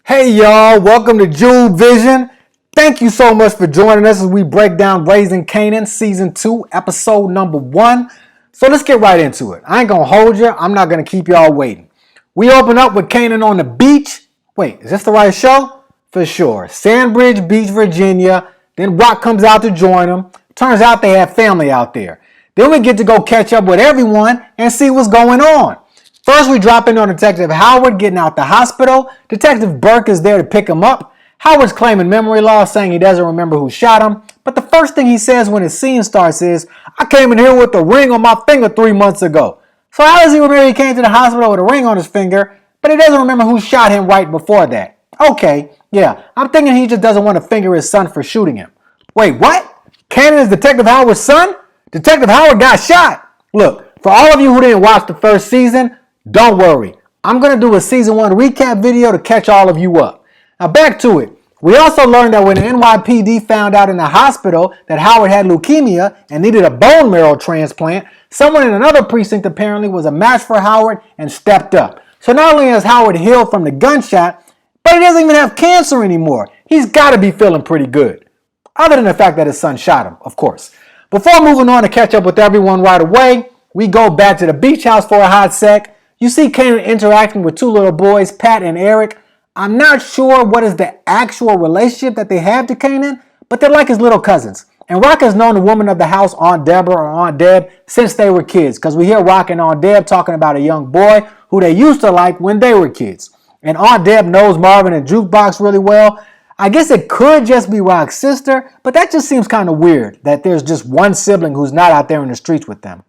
Hey y'all, welcome to Jude Vision. Thank you so much for joining us as we break down Raising Kanan Season 2, Episode number 1. So let's get right into it. I ain't gonna hold you, I'm not gonna keep y'all waiting. We open up with Kanan on the beach. Wait, is this the right show? For sure. Sandbridge Beach, Virginia. Then Rock comes out to join them. Turns out they have family out there. Then we get to go catch up with everyone and see what's going on. First, we drop in on Detective Howard getting out the hospital. Detective Burke is there to pick him up. Howard's claiming memory loss, saying he doesn't remember who shot him. But the first thing he says when his scene starts is, I came in here with a ring on my finger 3 months ago. So how does he remember he came to the hospital with a ring on his finger, but he doesn't remember who shot him right before that? Okay, yeah, I'm thinking he just doesn't want to finger his son for shooting him. Wait, what? Kanan is Detective Howard's son? Detective Howard got shot. Look, for all of you who didn't watch the first season, don't worry. I'm going to do a Season 1 recap video to catch all of you up. Now back to it. We also learned that when the NYPD found out in the hospital that Howard had leukemia and needed a bone marrow transplant, someone in another precinct apparently was a match for Howard and stepped up. So not only has Howard healed from the gunshot, but he doesn't even have cancer anymore. He's got to be feeling pretty good. Other than the fact that his son shot him, of course. Before moving on to catch up with everyone right away, we go back to the beach house for a hot sec. You see Kanan interacting with two little boys, Pat and Eric. I'm not sure what is the actual relationship that they have to Kanan, but they're like his little cousins. And Rock has known the woman of the house, Aunt Deborah or Aunt Deb, since they were kids, because we hear Rock and Aunt Deb talking about a young boy who they used to like when they were kids. And Aunt Deb knows Marvin and Jukebox really well. I guess it could just be Rock's sister, but that just seems kind of weird that there's just one sibling who's not out there in the streets with them.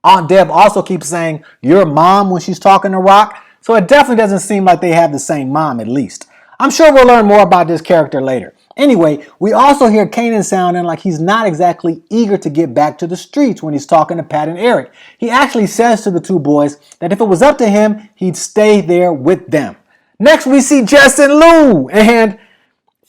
Aunt Deb also keeps saying, your mom, when she's talking to Rock, so it definitely doesn't seem like they have the same mom, at least. I'm sure we'll learn more about this character later. Anyway, we also hear Kanan sounding like he's not exactly eager to get back to the streets when he's talking to Pat and Eric. He actually says to the two boys that if it was up to him, he'd stay there with them. Next, we see Jess and Lulu, and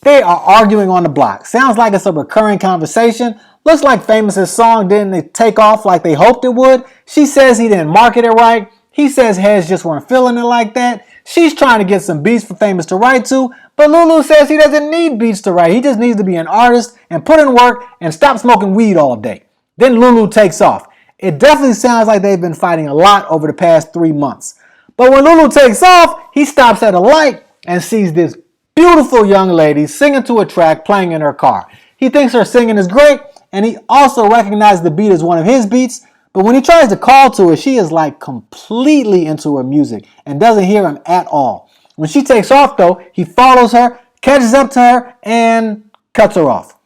they are arguing on the block. Sounds like it's a recurring conversation. Looks like Famous's song didn't take off like they hoped it would. She says he didn't market it right. He says heads just weren't feeling it like that. She's trying to get some beats for Famous to write to, but Lulu says he doesn't need beats to write. He just needs to be an artist and put in work and stop smoking weed all day. Then Lulu takes off. It definitely sounds like they've been fighting a lot over the past 3 months. But when Lulu takes off, he stops at a light and sees this beautiful young lady singing to a track playing in her car. He thinks her singing is great, and he also recognizes the beat as one of his beats, but when he tries to call to her, she is like completely into her music and doesn't hear him at all. When she takes off though, he follows her, catches up to her, and cuts her off.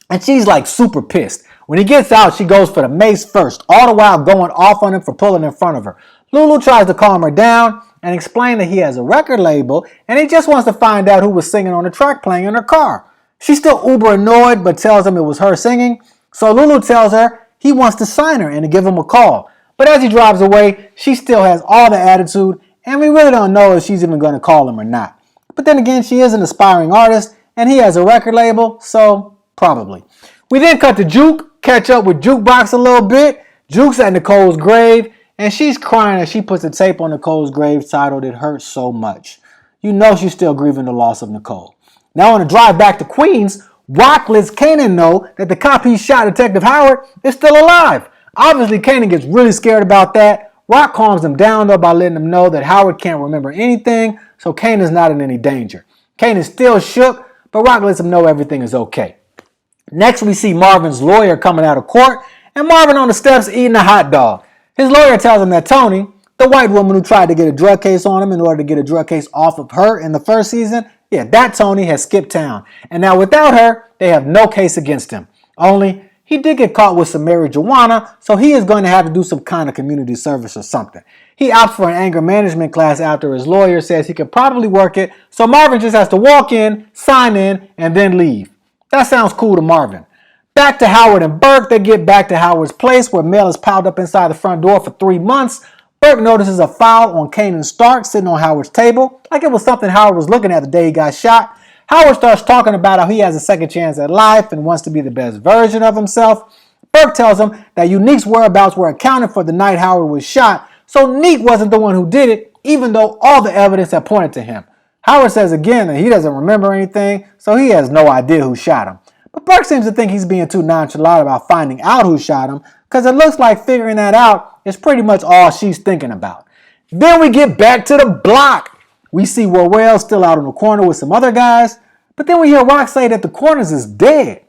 And she's like super pissed. When he gets out, she goes for the mace first, all the while going off on him for pulling in front of her. Lulu tries to calm her down and explain that he has a record label and he just wants to find out who was singing on the track playing in her car. She's still uber annoyed but tells him it was her singing. So Lulu tells her he wants to sign her and to give him a call. But as he drives away, she still has all the attitude and we really don't know if she's even going to call him or not. But then again, she is an aspiring artist and he has a record label, so probably. We then cut to Juke, catch up with Jukebox a little bit. Juke's at Nicole's grave and she's crying as she puts the tape on Nicole's grave titled, It Hurts So Much. You know she's still grieving the loss of Nicole. Now on the drive back to Queens, Rock lets Kanan know that the cop he shot, Detective Howard, is still alive. Obviously, Kanan gets really scared about that. Rock calms him down though by letting him know that Howard can't remember anything, so Kanan's not in any danger. Kanan's still shook, but Rock lets him know everything is okay. Next, we see Marvin's lawyer coming out of court, and Marvin on the steps eating a hot dog. His lawyer tells him that Tony, the white woman who tried to get a drug case on him in order to get a drug case off of her in the first season, yeah, that Tony has skipped town. And now without her, they have no case against him. Only, he did get caught with some marijuana, so he is going to have to do some kind of community service or something. He opts for an anger management class after his lawyer says he could probably work it, so Marvin just has to walk in, sign in, and then leave. That sounds cool to Marvin. Back to Howard and Burke, they get back to Howard's place where mail is piled up inside the front door for 3 months. Burke notices a file on Kanan Stark sitting on Howard's table, like it was something Howard was looking at the day he got shot. Howard starts talking about how he has a second chance at life and wants to be the best version of himself. Burke tells him that Unique's whereabouts were accounted for the night Howard was shot, so Neek wasn't the one who did it, even though all the evidence had pointed to him. Howard says again that he doesn't remember anything, so he has no idea who shot him. But Burke seems to think he's being too nonchalant about finding out who shot him, because it looks like figuring that out is pretty much all she's thinking about. Then we get back to the block. We see Worrell still out in the corner with some other guys, but then we hear Rock say that the corners is dead.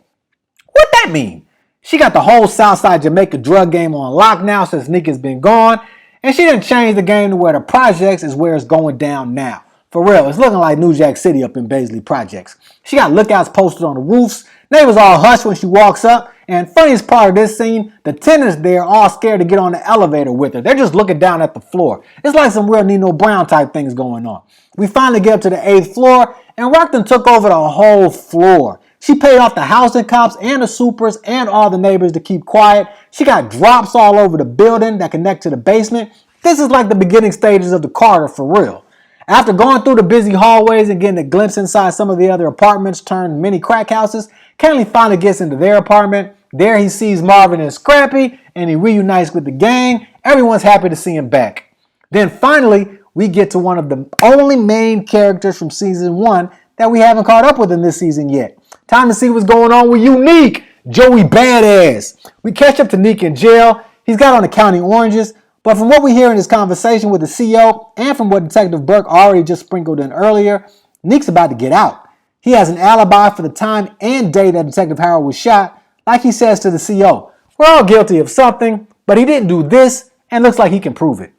What that mean? She got the whole Southside Jamaica drug game on lock now since Nick has been gone, and she didn't change the game to where the projects is where it's going down now. For real, it's looking like New Jack City up in Baisley Projects. She got lookouts posted on the roofs. Neighbors all hush when she walks up. And funniest part of this scene, the tenants there all scared to get on the elevator with her. They're just looking down at the floor. It's like some real Nino Brown type things going on. We finally get up to the 8th floor, and Rockton took over the whole floor. She paid off the housing cops and the supers and all the neighbors to keep quiet. She got drops all over the building that connect to the basement. This is like the beginning stages of the Carter for real. After going through the busy hallways and getting a glimpse inside some of the other apartments turned mini crack houses, Kenley finally gets into their apartment. There he sees Marvin and Scrappy, and he reunites with the gang. Everyone's happy to see him back. Then finally, we get to one of the only main characters from season 1 that we haven't caught up with in this season yet. Time to see what's going on with Unique, Joey Badass. We catch up to Nick in jail. He's got on the county oranges. But from what we hear in his conversation with the CO and from what Detective Burke already just sprinkled in earlier, Nick's about to get out. He has an alibi for the time and day that Detective Howard was shot. Like he says to the CO, we're all guilty of something, but he didn't do this and looks like he can prove it.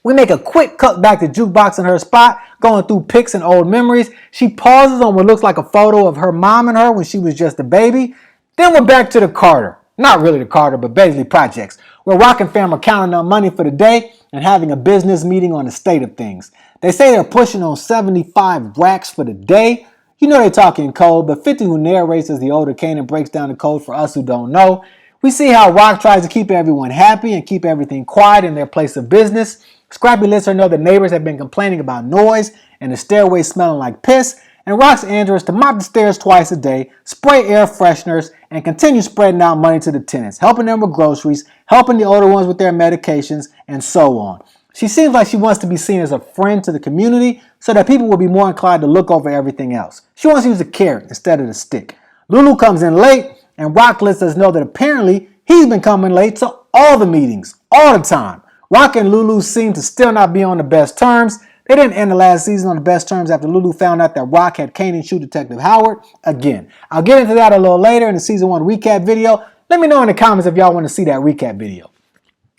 We make a quick cut back to Jukebox in her spot, going through pics and old memories. She pauses on what looks like a photo of her mom and her when she was just a baby. Then we're back to the Carter. Not really the Carter, but Baisley Projects, where Rock and fam are counting up money for the day and having a business meeting on the state of things. They say they're pushing on 75 racks for the day. You know they're talking code, but 50 who narrates as the older Kanan breaks down the code for us who don't know. We see how Rock tries to keep everyone happy and keep everything quiet in their place of business. Scrappy lets her know that neighbors have been complaining about noise and the stairway smelling like piss, and Rock's Andrew to mop the stairs twice a day, spray air fresheners, and continue spreading out money to the tenants, helping them with groceries, helping the older ones with their medications, and so on. She seems like she wants to be seen as a friend to the community so that people will be more inclined to look over everything else. She wants to use a carrot instead of the stick. Lulu comes in late, and Rock lets us know that apparently he's been coming late to all the meetings, all the time. Rock and Lulu seem to still not be on the best terms. They didn't end the last season on the best terms after Lulu found out that Rock had Kanan shoot Detective Howard again. I'll get into that a little later in the season 1 recap video. Let me know in the comments if y'all want to see that recap video.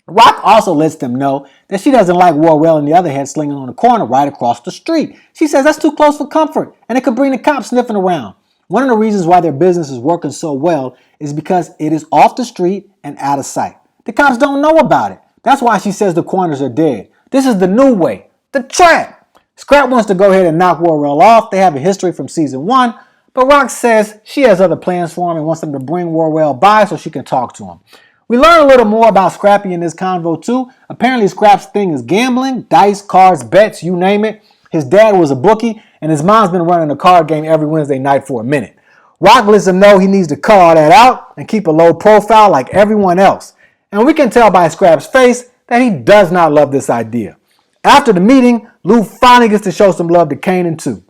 Rock also lets them know that she doesn't like Worrell and the other head slinging on the corner right across the street. She says that's too close for comfort and it could bring the cops sniffing around. One of the reasons why their business is working so well is because it is off the street and out of sight. The cops don't know about it. That's why she says the corners are dead. This is the new way. The trap. Scrap wants to go ahead and knock Worrell off. They have a history from season 1, but Rock says she has other plans for him and wants them to bring Worrell by so she can talk to him. We learn a little more about Scrappy in this convo too. Apparently Scrap's thing is gambling, dice, cards, bets, you name it. His dad was a bookie and his mom's been running a card game every Wednesday night for a minute. Rock lets him know he needs to cut all that out and keep a low profile like everyone else. And we can tell by Scrap's face that he does not love this idea. After the meeting, Lou finally gets to show some love to Kanan too.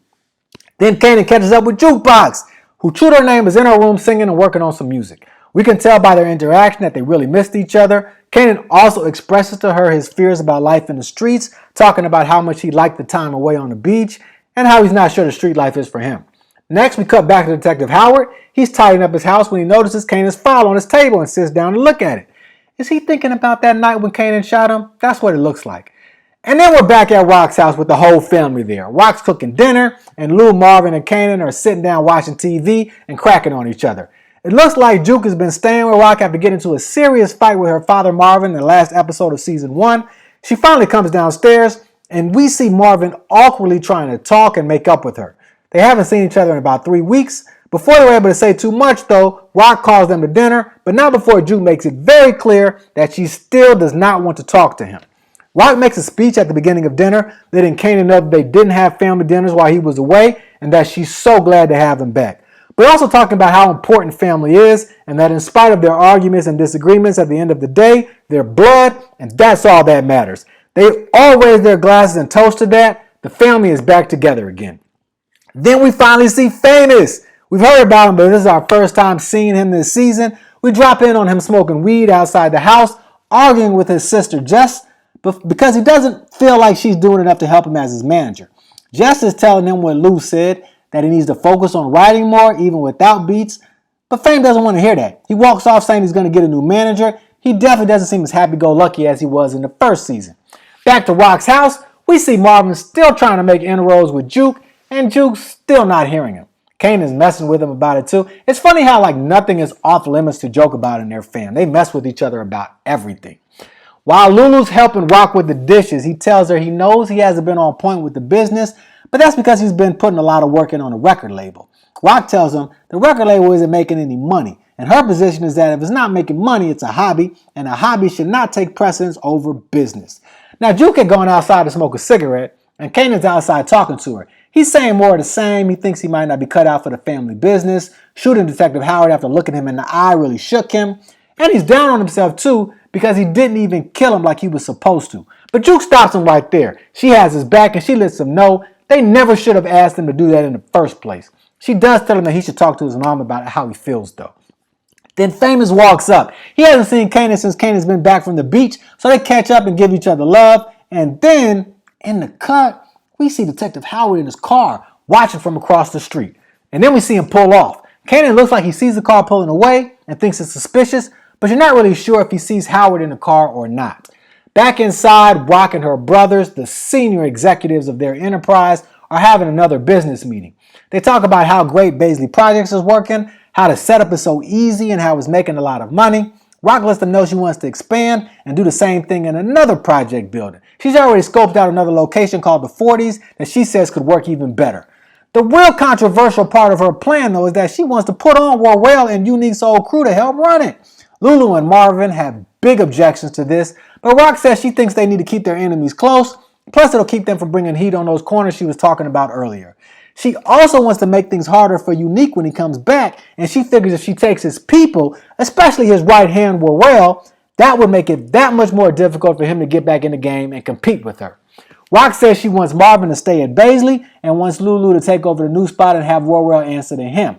Then Kanan catches up with Jukebox, who true to her name is in her room singing and working on some music. We can tell by their interaction that they really missed each other. Kanan also expresses to her his fears about life in the streets, talking about how much he liked the time away on the beach and how he's not sure the street life is for him. Next, we cut back to Detective Howard. He's tidying up his house when he notices Kanan's file on his table and sits down to look at it. Is he thinking about that night when Kanan shot him? That's what it looks like. And then we're back at Rock's house with the whole family there. Rock's cooking dinner, and Lou, Marvin, and Kanan are sitting down watching TV and cracking on each other. It looks like Juke has been staying with Rock after getting into a serious fight with her father Marvin in the last episode of season 1. She finally comes downstairs, and we see Marvin awkwardly trying to talk and make up with her. They haven't seen each other in about 3 weeks. Before they were able to say too much though, Rock calls them to dinner, but not before Juke makes it very clear that she still does not want to talk to him. Rock makes a speech at the beginning of dinner, letting Kanan know that they didn't have family dinners while he was away, and that she's so glad to have him back. But also talking about how important family is, and that in spite of their arguments and disagreements at the end of the day, they're blood, and that's all that matters. They all raise their glasses and toast to that, The family is back together again. Then we finally see Famous. We've heard about him, but this is our first time seeing him this season. We drop in on him smoking weed outside the house, arguing with his sister Jess, because he doesn't feel like she's doing enough to help him as his manager. Jess is telling him what Lou said, that he needs to focus on writing more, even without beats. But Fame doesn't want to hear that. He walks off saying he's going to get a new manager. He definitely doesn't seem as happy-go-lucky as he was in the first season. Back to Rock's house, we see Marvin still trying to make inroads with Juke, and Juke's still not hearing him. Kanan's messing with him about it too. It's funny how nothing is off limits to joke about in their fam. They mess with each other about everything. While Lulu's helping Rock with the dishes, he tells her he knows he hasn't been on point with the business, but that's because he's been putting a lot of work in on a record label. Rock tells him the record label isn't making any money, and her position is that if it's not making money, it's a hobby, and a hobby should not take precedence over business. Now, Juke had gone outside to smoke a cigarette, and Kanan's outside talking to her. He's saying more of the same. He thinks he might not be cut out for the family business. Shooting Detective Howard after looking him in the eye really shook him. And he's down on himself too because he didn't even kill him like he was supposed to. But Juke stops him right there. She has his back and she lets him know they never should have asked him to do that in the first place. She does tell him that he should talk to his mom about how he feels though. Then Famous walks up. He hasn't seen Kanan since Kanan's been back from the beach, so they catch up and give each other love. And then, in the cut, we see Detective Howard in his car watching from across the street. And then we see him pull off. Kanan looks like he sees the car pulling away and thinks it's suspicious, but you're not really sure if he sees Howard in the car or not. Back inside, Rock and her brothers, the senior executives of their enterprise, are having another business meeting. They talk about how great Baisley Projects is working, how the setup is so easy, and how it's making a lot of money. Rock lets them know she wants to expand and do the same thing in another project building. She's already scoped out another location called the 40s that she says could work even better. The real controversial part of her plan, though, is that she wants to put on Warwell and Unique's old crew to help run it. Lulu and Marvin have big objections to this, but Rock says she thinks they need to keep their enemies close, plus it'll keep them from bringing heat on those corners she was talking about earlier. She also wants to make things harder for Unique when he comes back, and she figures if she takes his people, especially his right hand Warrell, that would make it that much more difficult for him to get back in the game and compete with her. Rock says she wants Marvin to stay at Baisley and wants Lulu to take over the new spot and have Warrell answer to him.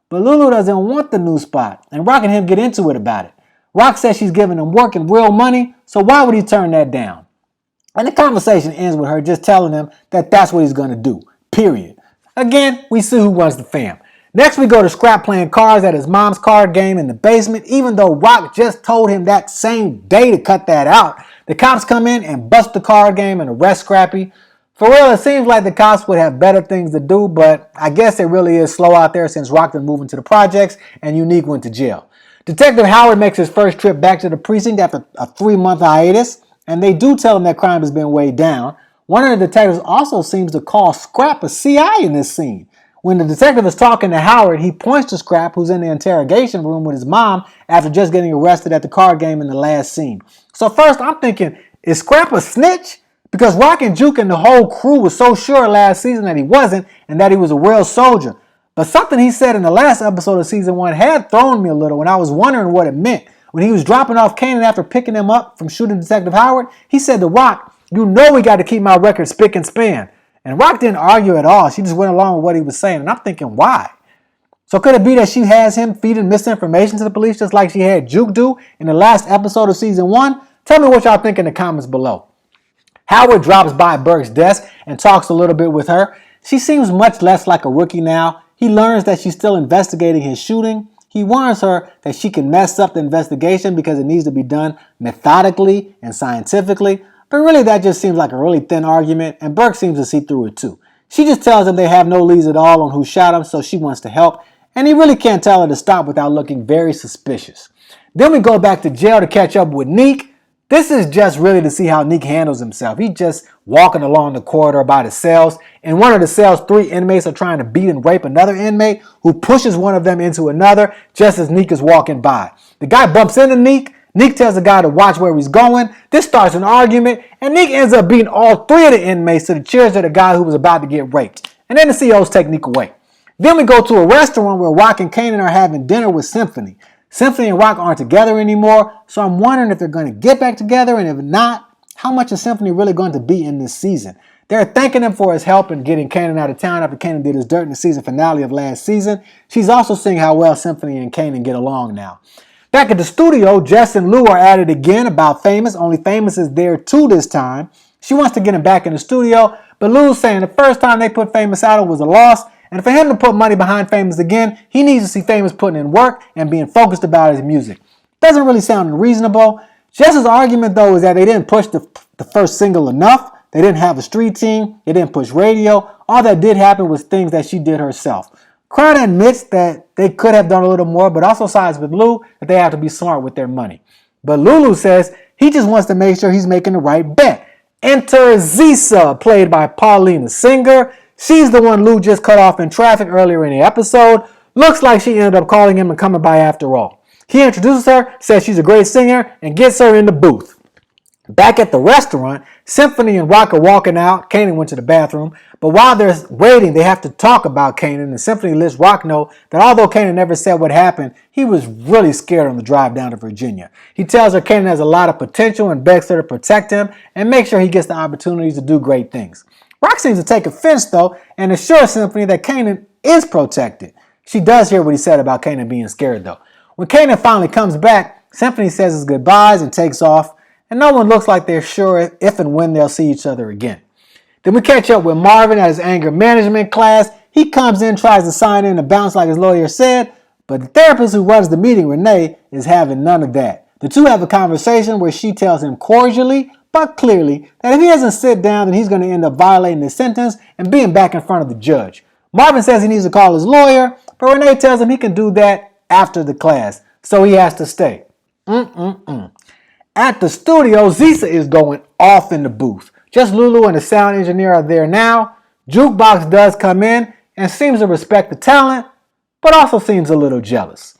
But Lulu doesn't want the new spot, and Rock and him get into it about it. Rock says she's giving him work and real money, so why would he turn that down? And the conversation ends with her just telling him that that's what he's going to do, period. Again, we see who runs the fam. Next, we go to Scrap playing cards at his mom's card game in the basement, even though Rock just told him that same day to cut that out. The cops come in and bust the card game and arrest Scrappy. For real, it seems like the cops would have better things to do, but I guess it really is slow out there since Rock been moving to the projects and Unique went to jail. Detective Howard makes his first trip back to the precinct after a 3-month hiatus, and they do tell him that crime has been way down. One of the detectives also seems to call Scrap a CI in this scene. When the detective is talking to Howard, he points to Scrap, who's in the interrogation room with his mom after just getting arrested at the card game in the last scene. So first, I'm thinking, is Scrap a snitch? Because Rock and Juke and the whole crew was so sure last season that he wasn't and that he was a real soldier. But something he said in the last episode of season 1 had thrown me a little, and I was wondering what it meant. When he was dropping off Kanan after picking him up from shooting Detective Howard, he said to Rock, "You know we got to keep my record spick and span." And Rock didn't argue at all. She just went along with what he was saying. And I'm thinking, why? So could it be that she has him feeding misinformation to the police just like she had Juke do in the last episode of season 1? Tell me what y'all think in the comments below. Howard drops by Burke's desk and talks a little bit with her. She seems much less like a rookie now. He learns that she's still investigating his shooting. He warns her that she can mess up the investigation because it needs to be done methodically and scientifically. But really, that just seems like a really thin argument, and Burke seems to see through it too. She just tells him they have no leads at all on who shot him, so she wants to help, and he really can't tell her to stop without looking very suspicious. Then we go back to jail to catch up with Neek. This is just really to see how Neek handles himself. He's just walking along the corridor by the cells. In one of the cells, 3 inmates are trying to beat and rape another inmate who pushes one of them into another just as Neek is walking by. The guy bumps into Neek. Neek tells the guy to watch where he's going. This starts an argument, and Neek ends up beating all 3 of the inmates to the cheers of the guy who was about to get raped. And then the COs take Neek away. Then we go to a restaurant where Rock and Kanan are having dinner with Symphony. Symphony and Rock aren't together anymore, so I'm wondering if they're going to get back together, and if not, how much is Symphony really going to be in this season? They're thanking him for his help in getting Kanan out of town after Kanan did his dirt in the season finale of last season. She's also seeing how well Symphony and Kanan get along now. Back at the studio, Jess and Lou are at it again about Famous, only Famous is there too this time. She wants to get him back in the studio, but Lou's saying the first time they put Famous out, it was a loss, and for him to put money behind Famous again, he needs to see Famous putting in work and being focused about his music. Doesn't really sound unreasonable. Jess's argument, though, is that they didn't push the first single enough. They didn't have a street team. They didn't push radio. All that did happen was things that she did herself. Crown admits that they could have done a little more, but also sides with Lou that they have to be smart with their money. But Lulu says he just wants to make sure he's making the right bet. Enter Zisa, played by Pauline the singer. She's the one Lou just cut off in traffic earlier in the episode. Looks like she ended up calling him and coming by after all. He introduces her, says she's a great singer, and gets her in the booth. Back at the restaurant, Symphony and Rock are walking out. Kanan went to the bathroom. But while they're waiting, they have to talk about Kanan. And Symphony lets Rock know that although Kanan never said what happened, he was really scared on the drive down to Virginia. He tells her Kanan has a lot of potential and begs her to protect him and make sure he gets the opportunities to do great things. Rock seems to take offense, though, and assures Symphony that Kanan is protected. She does hear what he said about Kanan being scared, though. When Kanan finally comes back, Symphony says his goodbyes and takes off. And no one looks like they're sure if and when they'll see each other again. Then we catch up with Marvin at his anger management class. He comes in, tries to sign in and bounce like his lawyer said, but the therapist who runs the meeting, Renee, is having none of that. The two have a conversation where she tells him cordially, but clearly, that if he doesn't sit down, then he's going to end up violating his sentence and being back in front of the judge. Marvin says he needs to call his lawyer, but Renee tells him he can do that after the class, so he has to stay. At the studio, Zisa is going off in the booth. Just Lulu and the sound engineer are there now. Jukebox does come in and seems to respect the talent, but also seems a little jealous.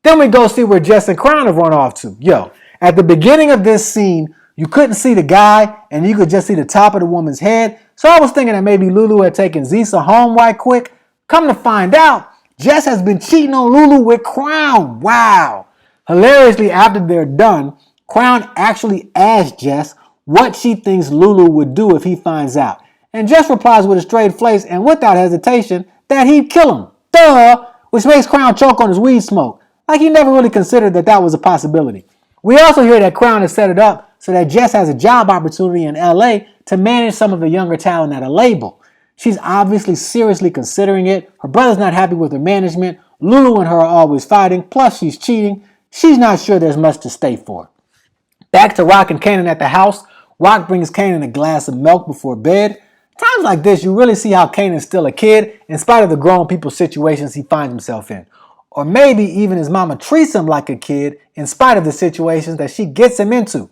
Then we go see where Jess and Crown have run off to. Yo, at the beginning of this scene, you couldn't see the guy and you could just see the top of the woman's head. So I was thinking that maybe Lulu had taken Zisa home right quick. Come to find out, Jess has been cheating on Lulu with Crown. Wow. Hilariously, after they're done, Crown actually asked Jess what she thinks Lulu would do if he finds out. And Jess replies with a straight face and without hesitation that he'd kill him. Duh! Which makes Crown choke on his weed smoke. Like he never really considered that was a possibility. We also hear that Crown has set it up so that Jess has a job opportunity in LA to manage some of the younger talent at a label. She's obviously seriously considering it. Her brother's not happy with her management. Lulu and her are always fighting. Plus she's cheating. She's not sure there's much to stay for. Back to Rock and Kanan at the house. Rock brings Kanan a glass of milk before bed. Times like this, you really see how Kanan's still a kid in spite of the grown people situations he finds himself in. Or maybe even his mama treats him like a kid in spite of the situations that she gets him into.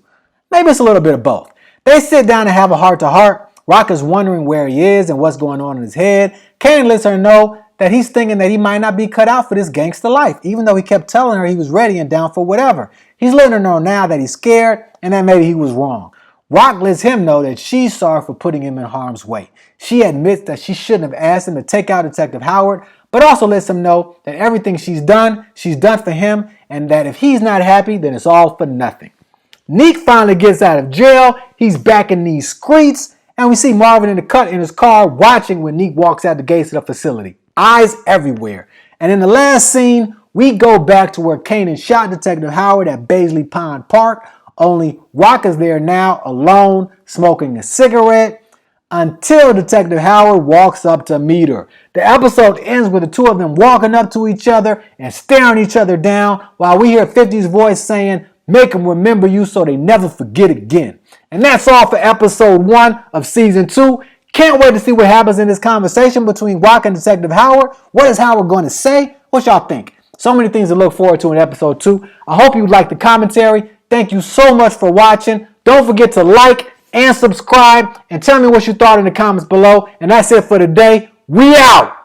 Maybe it's a little bit of both. They sit down and have a heart-to-heart. Rock is wondering where he is and what's going on in his head. Kanan lets her know that he's thinking that he might not be cut out for this gangster life, even though he kept telling her he was ready and down for whatever. He's letting her know now that he's scared and that maybe he was wrong. Rock lets him know that she's sorry for putting him in harm's way. She admits that she shouldn't have asked him to take out Detective Howard, but also lets him know that everything she's done for him, and that if he's not happy, then it's all for nothing. Neek finally gets out of jail. He's back in these streets, and we see Marvin in the cut in his car watching when Neek walks out the gates of the facility. Eyes everywhere. And in the last scene, we go back to where Kanan shot Detective Howard at Baisley Pond Park, only Rock is there now alone, smoking a cigarette, until Detective Howard walks up to meet her. The episode ends with the two of them walking up to each other and staring each other down while we hear 50's voice saying, "Make them remember you so they never forget again." And that's all for episode 1 of season 2. Can't wait to see what happens in this conversation between Rock and Detective Howard. What is Howard going to say? What y'all think? So many things to look forward to in episode 2. I hope you liked the commentary. Thank you so much for watching. Don't forget to like and subscribe and tell me what you thought in the comments below. And that's it for today. We out.